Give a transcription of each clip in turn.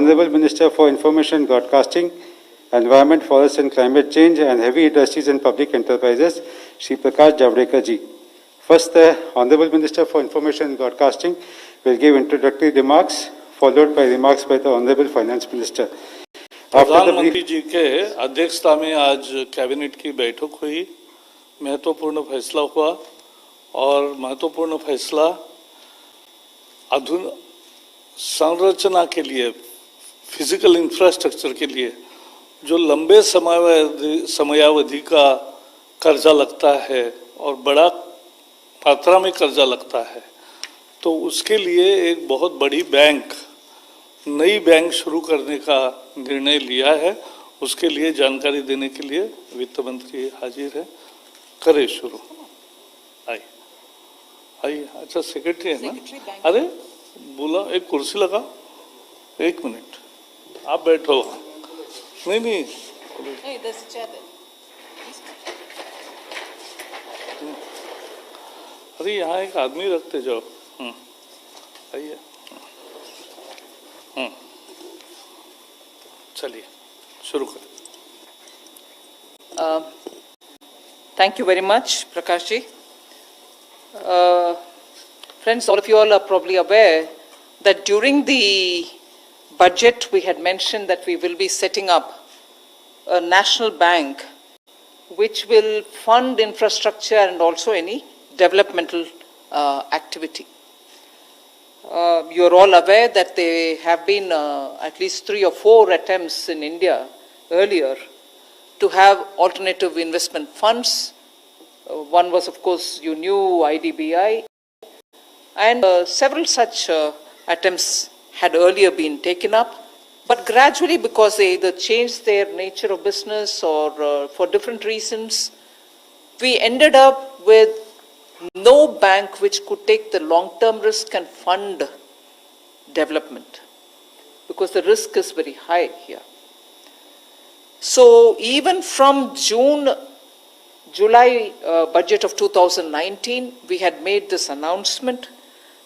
Honorable Minister for Information Broadcasting, Environment, Forest and Climate Change and Heavy Industries and Public Enterprises, Shri Prakash Javadekar ji. First, the Honorable Minister for Information and Broadcasting will give introductory remarks, followed by remarks by the Honorable Finance Minister. प्रधानमंत्री जी के अध्यक्षता में आज cabinet की बैठक हुई, महत्वपूर्ण फैसला हुआ और महत्वपूर्ण फैसला आधुनिक संरचना के लिए, फिजिकल इंफ्रास्ट्रक्चर के लिए जो लंबे समयावधि का कर्जा लगता है और बड़ा मात्रा में कर्जा लगता है, तो उसके लिए एक बहुत बड़ी बैंक, नई बैंक शुरू करने का निर्णय लिया है। उसके लिए जानकारी देने के लिए वित्त मंत्री हाजिर है। करे शुरू। आइए। अच्छा, सेक्रेटरी है ना? अरे बोला, एक कुर्सी लगा, एक मिनट आप बैठो। नहीं अरे यहाँ एक आदमी रखते जाओ। आइए। चलिए शुरू करें। Thank you very much, Prakash ji. Friends, all of you all are probably aware that during the budget we had mentioned that we will be setting up a national bank which will fund infrastructure and also any developmental activity. You are all aware that there have been at least 3 or 4 attempts in India earlier to have alternative investment funds. One was, of course, you knew, IDBI, and several such attempts had earlier been taken up, but gradually, because they either changed their nature of business or for different reasons, we ended up with no bank which could take the long-term risk and fund development, because the risk is very high here. So even from July budget of 2019, we had made this announcement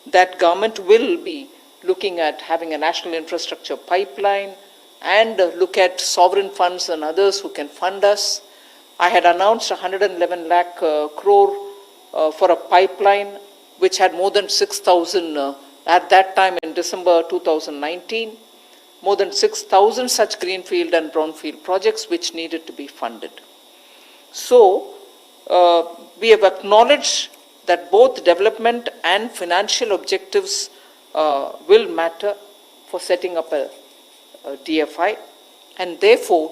that government will be looking at having a national infrastructure pipeline and look at sovereign funds and others who can fund us. I had announced 111 lakh crore for a pipeline which had more than 6,000 at that time in December 2019, more than 6,000 such greenfield and brownfield projects which needed to be funded. So we have acknowledged that both development and financial objectives will matter for setting up a DFI, and therefore,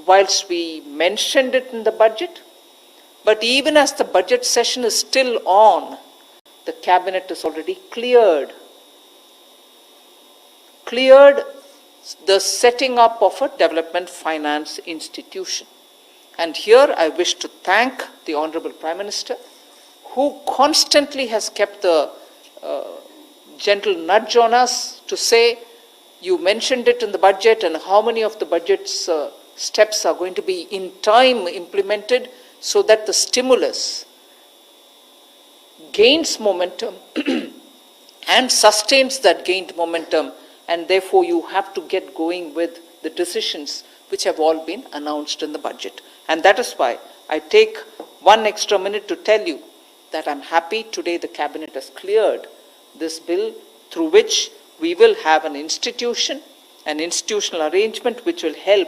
whilst we mentioned it in the budget, but even as the budget session is still on, the cabinet has already cleared the setting up of a development finance institution. And here I wish to thank the Honorable Prime Minister, who constantly has kept the gentle nudge on us to say, you mentioned it in the budget, and how many of the budget's steps are going to be in time implemented so that the stimulus gains momentum and sustains that gained momentum, and therefore you have to get going with the decisions which have all been announced in the budget. And that is why I take 1 extra minute to tell you that I'm happy today the cabinet has cleared this bill through which we will have an institution, an institutional arrangement which will help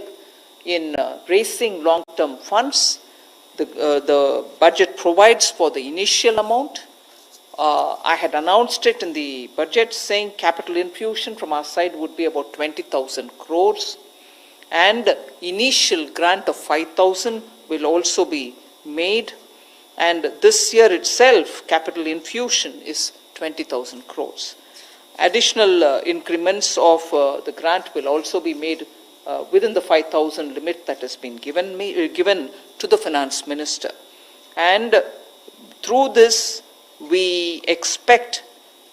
in raising long-term funds. The budget provides for the initial amount. I had announced it in the budget saying capital infusion from our side would be about 20,000 crores, and initial grant of 5,000 will also be made, and this year itself capital infusion is 20,000 crores. Additional increments of the grant will also be made within the 5,000 limit that has been given to the finance minister. And through this, we expect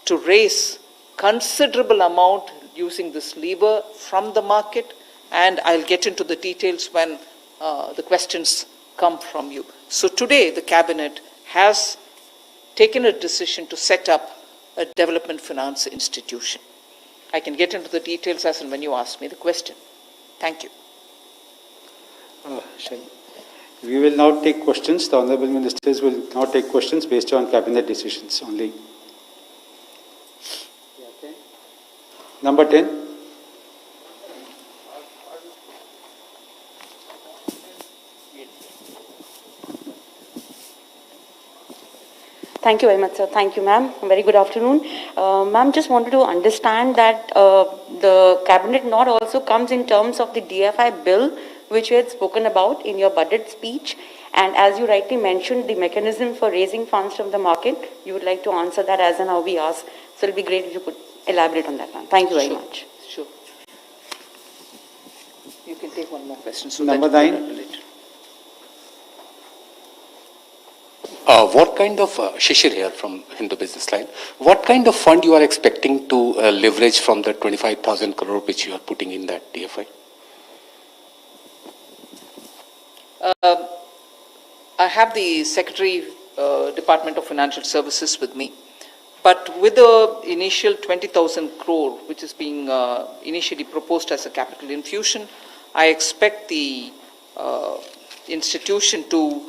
to raise considerable amount using this lever from the market, and I'll get into the details when the questions come from you. So today, the cabinet has taken a decision to set up a development finance institution. I can get into the details as and when you ask me the question. Thank you. We will now take questions. The Honorable Ministers will now take questions based on Cabinet decisions only. Number 10. Thank you very much, sir. Thank you, ma'am. Very good afternoon. Ma'am, just wanted to understand that the cabinet note also comes in terms of the DFI bill, which you had spoken about in your budget speech. And as you rightly mentioned, the mechanism for raising funds from the market, you would like to answer that as and how we ask. So it will be great if you could elaborate on that, ma'am. Thank you very much. Sure. You can take one more question. So Number 9. What kind of, Shishir here from Hindu Business Line, what kind of fund you are expecting to leverage from the 25,000 crore which you are putting in that DFI? I have the Secretary, Department of Financial Services with me. But with the initial 20,000 crore, which is being initially proposed as a capital infusion, I expect the institution to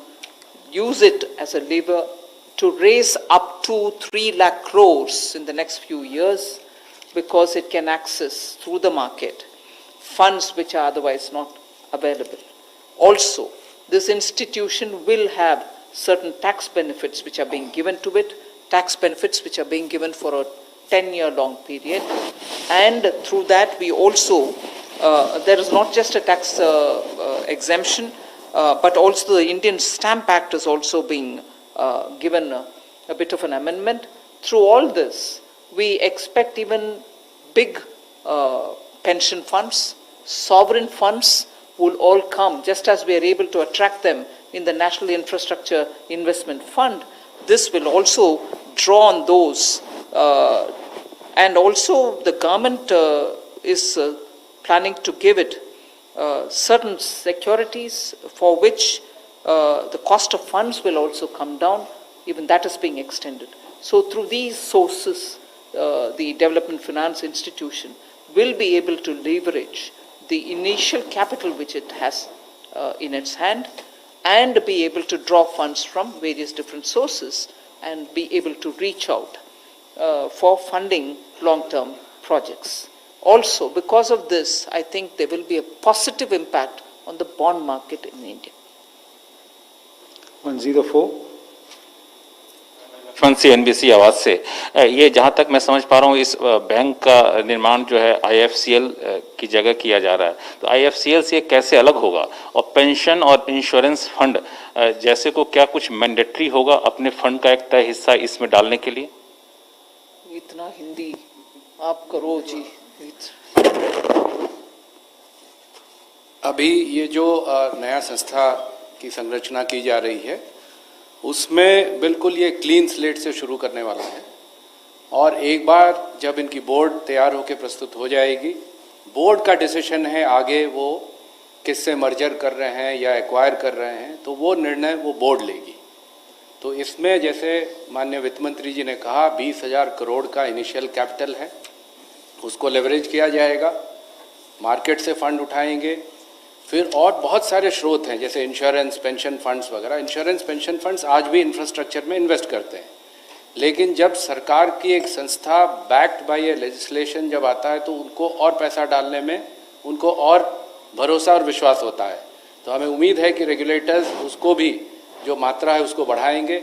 use it as a lever to raise up to 3 lakh crores in the next few years, because it can access through the market funds which are otherwise not available. Also, this institution will have certain tax benefits which are being given to it, tax benefits which are being given for a 10-year long period. And through that, we also, there is not just a tax exemption, but also the Indian Stamp Act is also being given a bit of an amendment. Through all this, we expect even big pension funds, sovereign funds will all come, just as we are able to attract them in the National Infrastructure Investment Fund. This will also draw on those. And also the government is planning to give it certain securities for which the cost of funds will also come down. Even that is being extended. So through these sources, the Development Finance Institution will be able to leverage the initial capital which it has in its hand, and be able to draw funds from various different sources and be able to reach out for funding long-term projects. Also, because of this, I think there will be a positive impact on the bond market in India. 104. CNBC Awaaz से ये जहां तक मैं समझ पा रहा हूं, इस बैंक का निर्माण जो है आईएफसीएल की जगह किया जा रहा है, तो आईएफसीएल से कैसे अलग होगा? और पेंशन और इंश्योरेंस फंड जैसे को क्या कुछ मैंडेटरी होगा अपने फंड का एक तय हिस्सा इसमें डालने के लिए? इतना हिंदी आप करो जी। अभी ये जो नया संस्था की संरचना की जा रही है, उसमें बिल्कुल ये क्लीन स्लेट से शुरू करने वाला है। और एक बार जब इनकी बोर्ड तैयार होकर प्रस्तुत हो जाएगी, बोर्ड का डिसीजन है आगे वो किससे मर्जर कर रहे हैं या एक्वायर कर रहे हैं, तो वो निर्णय वो बोर्ड लेगी। तो इसमें जैसे माननीय वित्त मंत्री जी ने कहा 20,000 करोड़ का इनिशियल कैपिटल है, उसको लेवरेज किया जाएगा, मार्केट से फंड उठाएंगे, फिर और बहुत सारे स्रोत हैं जैसे इंश्योरेंस, पेंशन फंड्स वगैरह। इंश्योरेंस, पेंशन फंड्स आज भी इंफ्रास्ट्रक्चर में इन्वेस्ट करते हैं, लेकिन जब सरकार की एक संस्था बैक्ड बाय ए लेजिस्लेशन जब आता है तो उनको और पैसा डालने में उनको और भरोसा और विश्वास होता है। तो हमें उम्मीद है कि रेगुलेटर्स उसको भी जो मात्रा है उसको बढ़ाएंगे।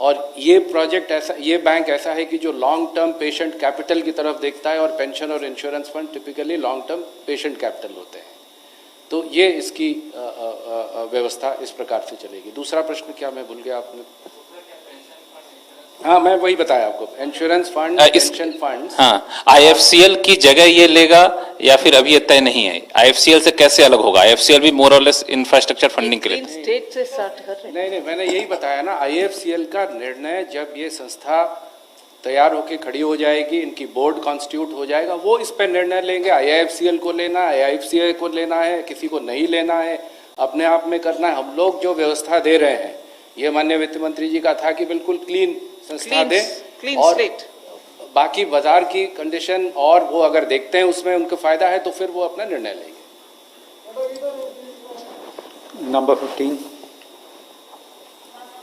और ये प्रोजेक्ट ऐसा, ये बैंक ऐसा है कि जो लॉन्ग टर्म पेशेंट कैपिटल की तरफ देखता है, और पेंशन और insurance fund typically long term patient capital होते हैं। तो ये इसकी व्यवस्था इस प्रकार से चलेगी। दूसरा प्रश्न क्या मैं भूल गया आपने? हाँ, मैं वही बताया आपको, इंश्योरेंस फंड, पेंशन फंड। हाँ, आईएफसीएल की जगह ये लेगा या फिर अभी ये तय नहीं है? आईएफसीएल से कैसे अलग होगा? आईएफसीएल भी मोर और लेस इंफ्रास्ट्रक्चर फंडिंग के लिए। स्टेट से स्टार्ट कर रहे हैं। नहीं, मैंने यही बताया ना, आईएफसीएल का निर्णय जब ये संस्था तैयार होकर खड़ी हो जाएगी, इनकी बोर्ड कॉन्स्टिट्यूट हो जाएगा, वो इस पर निर्णय लेंगे। आईआईएफसीएल को लेना है, आईआईएफसीएल को लेना है, किसी को नहीं लेना है, अपने आप में करना है। हम लोग जो व्यवस्था दे रहे हैं, ये माननीय वित्त मंत्री जी का था कि बिल्कुल क्लीन संस्था दें, क्लीन और स्लेट, बाकी बाजार की कंडीशन और वो अगर देखते हैं उसमें उनको फायदा है तो फिर वो अपना निर्णय लेंगे। Number 15.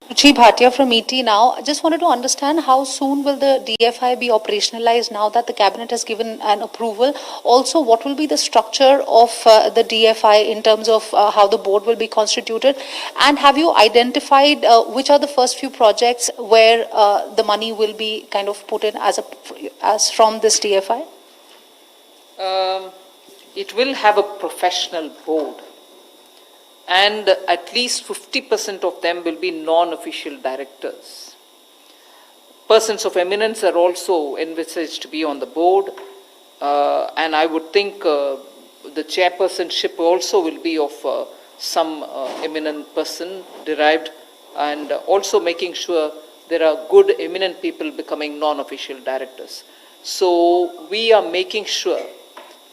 Ruchi Bhatia from ET now. I just wanted to understand how soon will the DFI be operationalized now that the cabinet has given an approval? Also, what will be the structure of the DFI in terms of how the board will be constituted? And have you identified which are the first few projects where the money will be kind of put in as from this DFI? It will have a professional board, and at least 50% of them will be non-official directors. Persons of eminence are also envisaged to be on the board, and I would think the chairpersonship also will be of some eminent person derived, and also making sure there are good eminent people becoming non-official directors. So we are making sure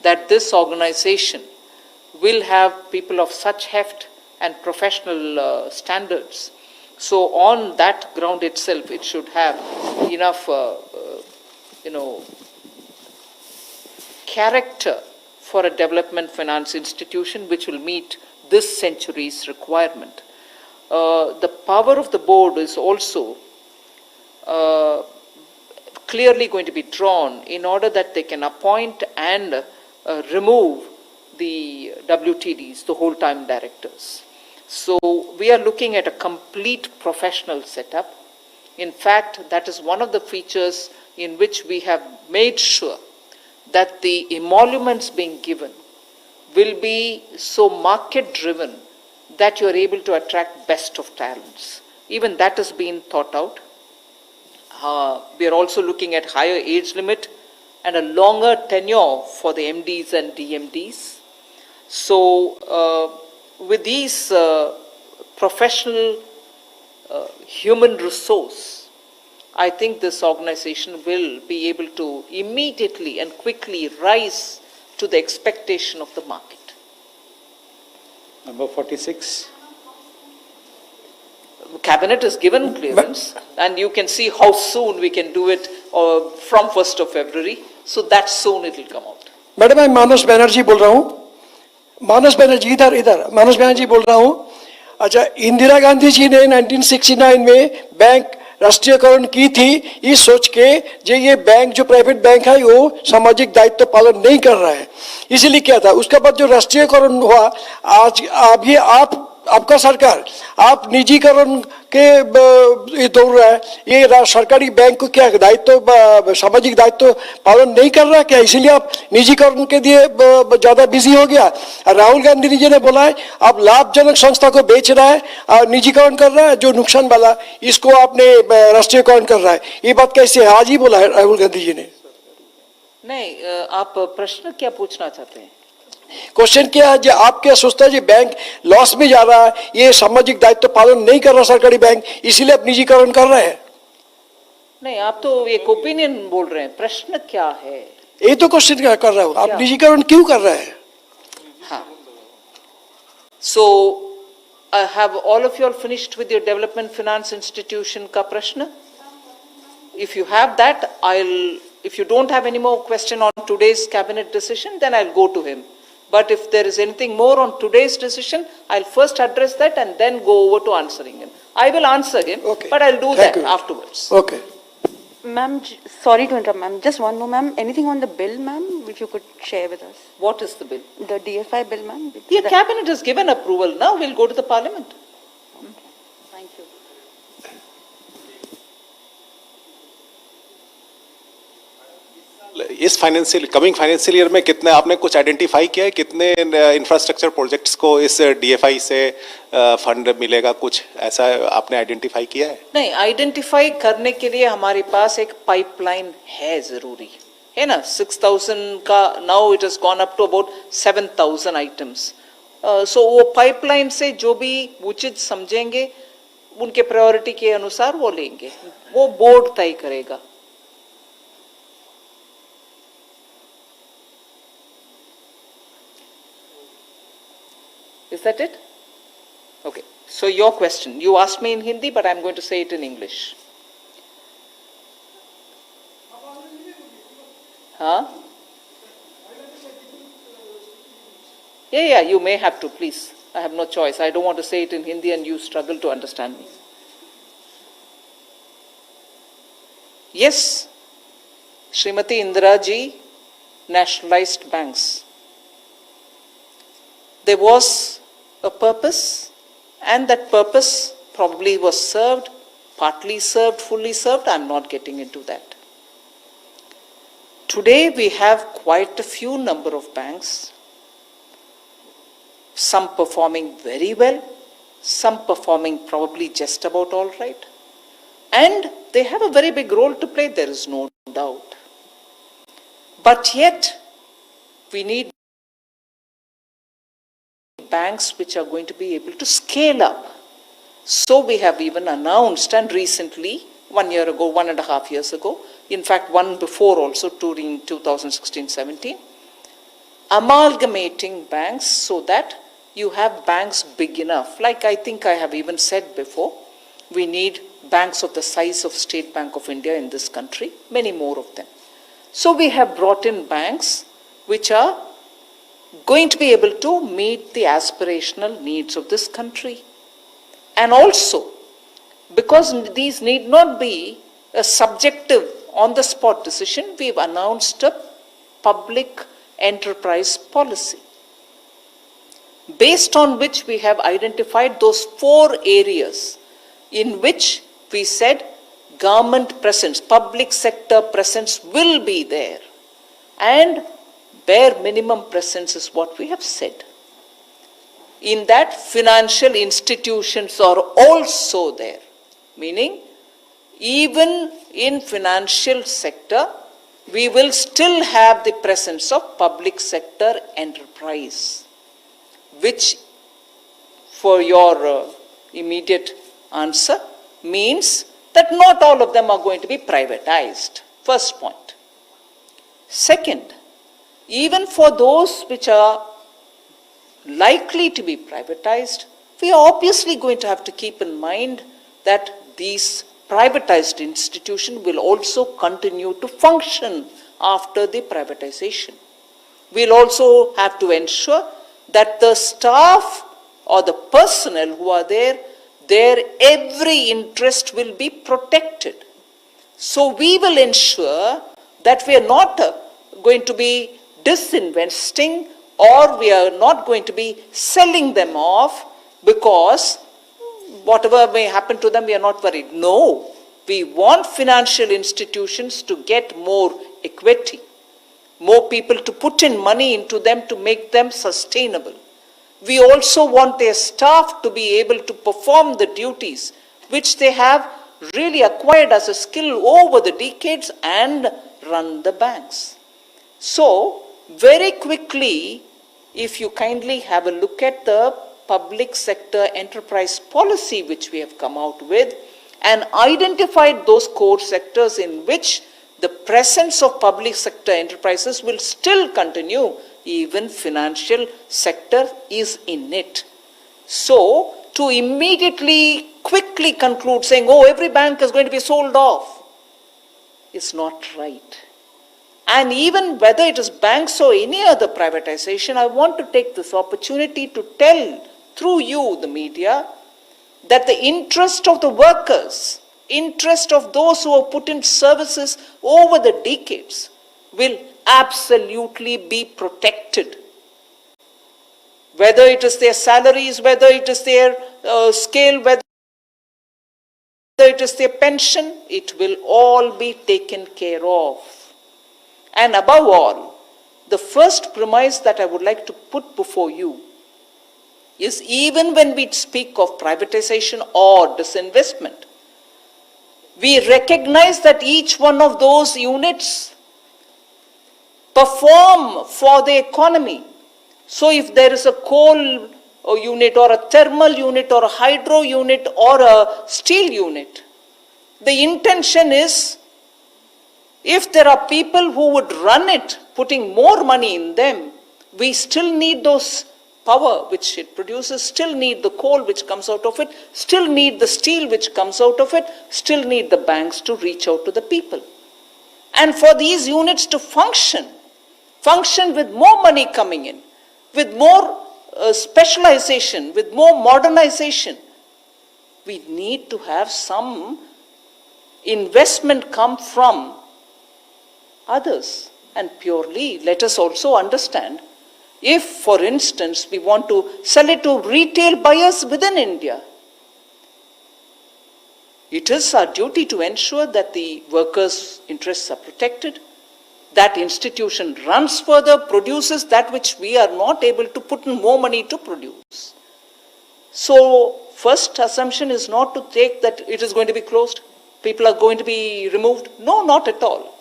that this organization will have people of such heft and professional standards. So on that ground itself, it should have enough, character for a development finance institution which will meet this century's requirement. The power of the board is also clearly going to be drawn in order that they can appoint and remove the WTDs, the whole-time directors. So we are looking at a complete professional setup. In fact, that is one of the features in which we have made sure that the emoluments being given will be so market-driven that you are able to attract best of talents. Even that has been thought out. We are also looking at higher age limit and a longer tenure for the MDs and DMDs. So with these professional human resource, I think this organization will be able to immediately and quickly rise to the expectation of the market. Number 46. Cabinet has given clearance, and you can see how soon we can do it from 1st of February. So that soon it will come out. Madam मैं मानस बनर्जी बोल रहा हूँ। मानस बनर्जी इधर मानस बनर्जी बोल रहा हूँ। अच्छा, इंदिरा गांधी जी ने 1969 में बैंक राष्ट्रीयकरण की थी इस सोच के जे ये बैंक जो प्राइवेट बैंक है वो सामाजिक दायित्व पालन नहीं कर रहा है, इसीलिए क्या था। उसके बाद जो राष्ट्रीयकरण हुआ, आज अभी आपका सरकार आप निजीकरण के दौड़ रहा है, ये सरकारी बैंक को क्या दायित्व सामाजिक दायित्व पालन नहीं कर रहा क्या, इसीलिए आप निजीकरण के लिए ज्यादा बिजी हो गया। राहुल गांधी जी ने बोला है आप लाभजनक संस्था को बेच रहा है और निजीकरण कर रहा है, जो नुकसान वाला इसको आपने राष्ट्रीयकरण कर रहा है, ये बात कैसे है? आज ही बोला है राहुल गांधी जी ने। नहीं, आप प्रश्न क्या पूछना चाहते हैं? क्वेश्चन क्या है, आप क्या सोचता है बैंक लॉस में जा रहा है, ये सामाजिक दायित्व पालन नहीं कर रहा सरकारी बैंक, इसीलिए आप निजीकरण कर रहे हैं? नहीं, आप तो एक ओपिनियन बोल रहे हैं, प्रश्न क्या है? ये तो क्वेश्चन क्या कर रहा हूँ, आप निजीकरण क्यों कर रहे हैं? हाँ, so have all of you all finished with your development finance institution का प्रश्न? If you have that, if you don't have any more question on today's cabinet decision, then I'll go to him. But if there is anything more on today's decision, I'll first address that and then go over to answering him. I will answer him, okay, but I'll do that afterwards. Okay. Ma'am, sorry to interrupt, ma'am. Just one more, ma'am. Anything on the bill, ma'am, if you could share with us? What is the bill? The DFI bill, ma'am? The cabinet has given approval. Now we'll go to the parliament. Okay. Thank you. इस coming financial year में कितने आपने कुछ identify किया है, कितने infrastructure projects को इस डीएफआई से फंड मिलेगा, कुछ ऐसा आपने आइडेंटिफाई किया है? नहीं, आइडेंटिफाई करने के लिए हमारे पास एक पाइपलाइन है, जरूरी है ना। 6,000 का now it has gone up to about 7,000 items. So वो पाइपलाइन से जो भी उचित समझेंगे उनके प्रायोरिटी के अनुसार वो लेंगे, वो बोर्ड तय करेगा। Is that it? Okay. So your question, you asked me in Hindi, but I'm going to say it in English. Huh? Yeah, you may have to, please. I have no choice. I don't want to say it in Hindi and you struggle to understand me. Yes, Srimati Indira ji nationalized banks. There was a purpose, and that purpose probably was served, partly served, fully served. I'm not getting into that. Today we have quite a few number of banks, some performing very well, some performing probably just about all right. And they have a very big role to play, there is no doubt. But yet, we need banks which are going to be able to scale up. So we have even announced, and recently, 1 year ago, 1.5 years ago, in fact one before also during 2016-17, amalgamating banks so that you have banks big enough. Like I think I have even said before, we need banks of the size of State Bank of India in this country, many more of them. So we have brought in banks which are going to be able to meet the aspirational needs of this country. And also, because these need not be a subjective on-the-spot decision, we've announced a public enterprise policy, based on which we have identified those 4 areas in which we said government presence, public sector presence will be there, and bare minimum presence is what we have said. In that, financial institutions are also there, meaning even in financial sector, we will still have the presence of public sector enterprise, which, for your immediate answer, means that not all of them are going to be privatized. First point. Second, even for those which are likely to be privatized, we are obviously going to have to keep in mind that these privatized institutions will also continue to function after the privatization. We'll also have to ensure that the staff or the personnel who are there, their every interest will be protected. So we will ensure that we are not going to be disinvesting, or we are not going to be selling them off because whatever may happen to them, we are not worried. No, we want financial institutions to get more equity, more people to put in money into them to make them sustainable. We also want their staff to be able to perform the duties which they have really acquired as a skill over the decades and run the banks. So, very quickly, if you kindly have a look at the public sector enterprise policy which we have come out with and identified those core sectors in which the presence of public sector enterprises will still continue, even financial sector is in it. So, to immediately, quickly conclude saying, oh, every bank is going to be sold off, is not right. And even whether it is banks or any other privatization, I want to take this opportunity to tell through you, the media, that the interest of the workers, interest of those who have put in services over the decades will absolutely be protected. Whether it is their salaries, whether it is their scale, whether it is their pension, it will all be taken care of. And above all, the first premise that I would like to put before you is, even when we speak of privatization or disinvestment, we recognize that each one of those units perform for the economy. So if there is a coal unit or a thermal unit or a hydro unit or a steel unit, the intention is, if there are people who would run it, putting more money in them, we still need those power which it produces, still need the coal which comes out of it, still need the steel which comes out of it, still need the banks to reach out to the people. And for these units to function with more money coming in, with more specialization, with more modernization, we need to have some investment come from others. And purely, let us also understand, if, for instance, we want to sell it to retail buyers within India, it is our duty to ensure that the workers' interests are protected, that institution runs further, produces that which we are not able to put in more money to produce. So, first assumption is not to take that it is going to be closed, people are going to be removed. No, not at all.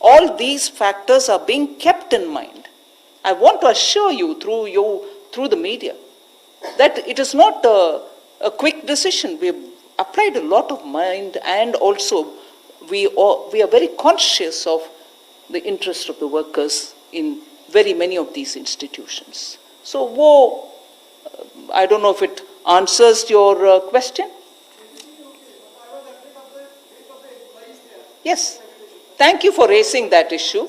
All these factors are being kept in mind. I want to assure you through the media that it is not a quick decision. We have applied a lot of mind, and also we are very conscious of the interest of the workers in very many of these institutions. So, I don't know if it answers your question. Yes. Thank you for raising that issue.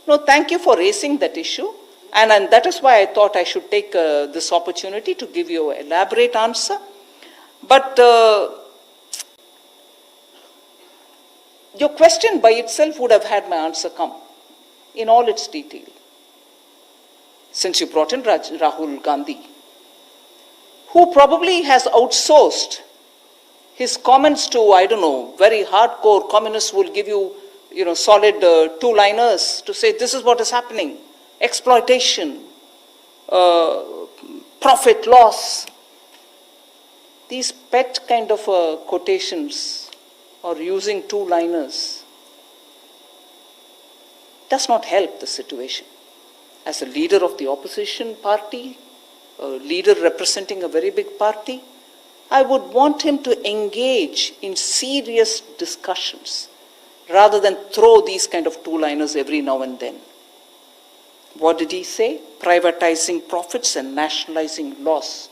No, thank you for raising that issue. And that is why I thought I should take this opportunity to give you an elaborate answer. But your question by itself would have had my answer come in all its detail. Since you brought in Rahul Gandhi, who probably has outsourced his comments to, I don't know, very hardcore communists will give you, solid two-liners to say this is what is happening. Exploitation, profit loss. These pet kind of quotations or using two-liners does not help the situation. As a leader of the opposition party, a leader representing a very big party, I would want him to engage in serious discussions rather than throw these kind of two-liners every now and then. What did he say? Privatizing profits and nationalizing loss.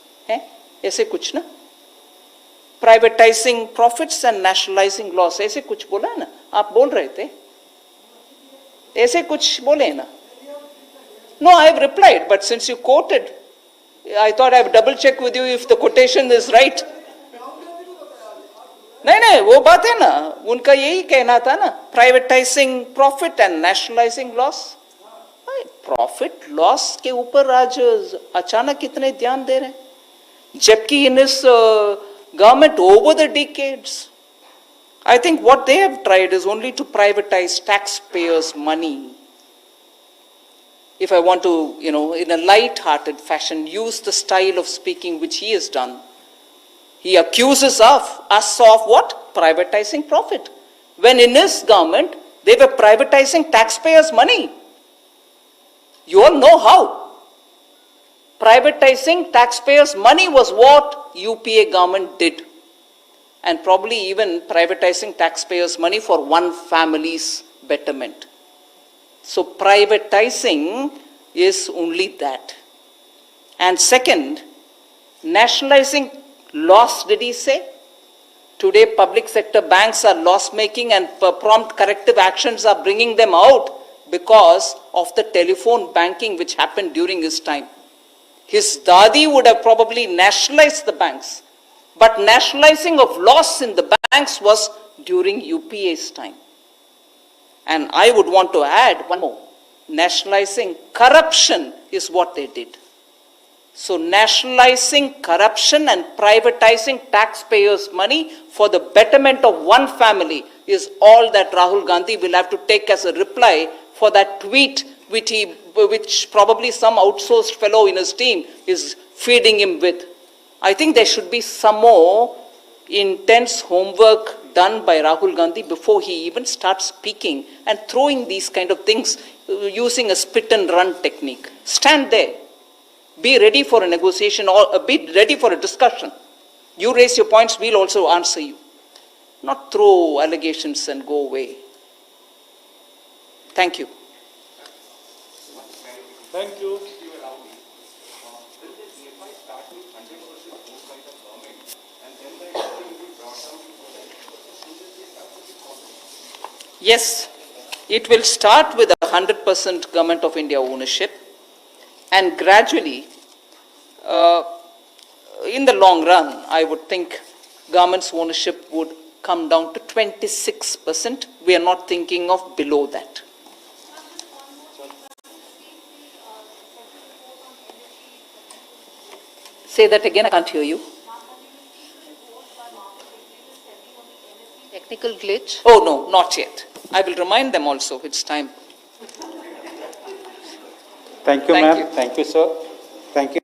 ऐसे कुछ ना? Privatizing profits and nationalizing loss. ऐसे कुछ बोला ना? आप बोल रहे थे? ऐसे कुछ बोले ना? No, I have replied, but since you quoted, I thought I would double check with you if the quotation is right. नहीं, वो बात है ना, उनका यही कहना था ना, privatizing profit and nationalizing loss. Profit loss के ऊपर आज अचानक कितने ध्यान दे रहे हैं, जबकि इन इस government over the decades I think what they have tried is only to privatize tax payers money. If I want to, in a light-hearted fashion, use the style of speaking which he has done, he accuses us of what? Privatizing profit. When in his government, they were privatizing taxpayers' money. You all know how. Privatizing taxpayers' money was what UPA government did. And probably even privatizing taxpayers' money for one family's betterment. So privatizing is only that. And second, nationalizing loss, did he say? Today public sector banks are loss making and prompt corrective actions are bringing them out because of the telephone banking which happened during his time. His dadi would have probably nationalized the banks, but nationalizing of loss in the banks was during UPA's time. And I would want to add one more. Nationalizing corruption is what they did. So nationalizing corruption and privatizing taxpayers' money for the betterment of one family is all that Rahul Gandhi will have to take as a reply for that tweet which probably some outsourced fellow in his team is feeding him with. I think there should be some more intense homework done by Rahul Gandhi before he even starts speaking and throwing these kind of things using a spit and run technique. Stand there. Be ready for a negotiation or be ready for a discussion. You raise your points, we'll also answer you. Not throw allegations and go away. Thank you. Thank you. Yes. It will start with 100% Government of India ownership, and gradually, in the long run, I would think government's ownership would come down to 26%. We are not thinking of below that. Say that again, I can't hear you. Technical glitch. Oh, no, not yet. I will remind them also, it's time. Thank you, Thank ma'am. you. Thank you, sir. Thank you.